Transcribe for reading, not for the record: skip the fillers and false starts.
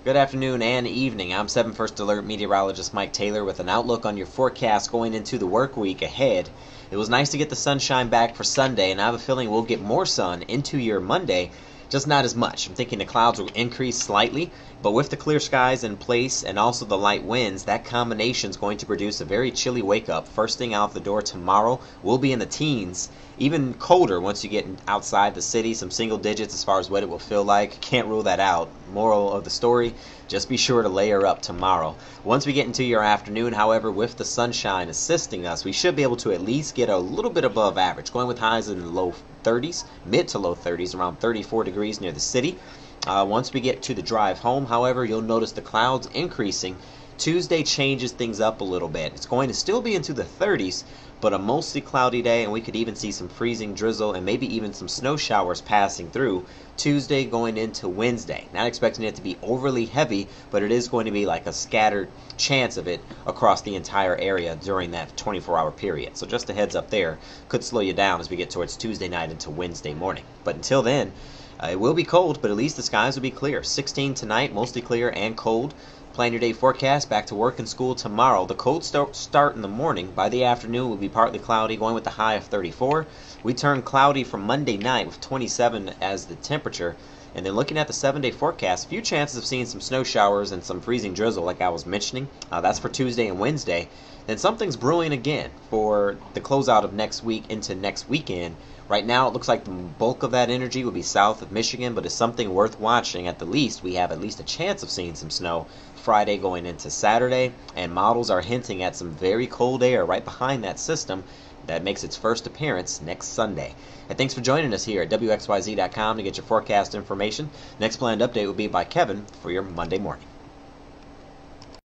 Good afternoon and evening. I'm 7 First Alert meteorologist Mike Taylor with an outlook on your forecast going into the work week ahead. It was nice to get the sunshine back for Sunday, and I have a feeling we'll get more sun into your Monday, just not as much. I'm thinking the clouds will increase slightly, but with the clear skies in place and also the light winds, that combination is going to produce a very chilly wake up. First thing out the door tomorrow, we'll be in the teens, even colder once you get outside the city, some single digits as far as what it will feel like. Can't rule that out. Moral of the story, just be sure to layer up tomorrow. Once we get into your afternoon, however, with the sunshine assisting us, we should be able to at least get a little bit above average, going with highs in the low 30s, mid to low 30s, around 34 degrees near the city. Once we get to the drive home, however, you'll notice the clouds increasing. Tuesday changes things up a little bit. It's going to still be into the 30s, but a mostly cloudy day, and we could even see some freezing drizzle and maybe even some snow showers passing through Tuesday going into Wednesday. Not expecting it to be overly heavy, but it is going to be like a scattered chance of it across the entire area during that 24-hour period. So just a heads up there, could slow you down as we get towards Tuesday night into Wednesday morning. But until then, it will be cold, but at least the skies will be clear. 16 tonight, mostly clear and cold. Plan your day forecast, back to work and school tomorrow. The cold start in the morning. By the afternoon, will be partly cloudy, going with the high of 34. We turn cloudy from Monday night with 27 as the temperature. And then looking at the 7-day forecast, few chances of seeing some snow showers and some freezing drizzle like I was mentioning. That's for Tuesday and Wednesday. Then something's brewing again for the closeout of next week into next weekend. Right now, it looks like the bulk of that energy will be south of Michigan, but it's something worth watching. At the least, we have at least a chance of seeing some snow Friday going into Saturday, and models are hinting at some very cold air right behind that system that makes its first appearance next Sunday. And thanks for joining us here at WXYZ.com to get your forecast information. Next planned update will be by Kevin for your Monday morning.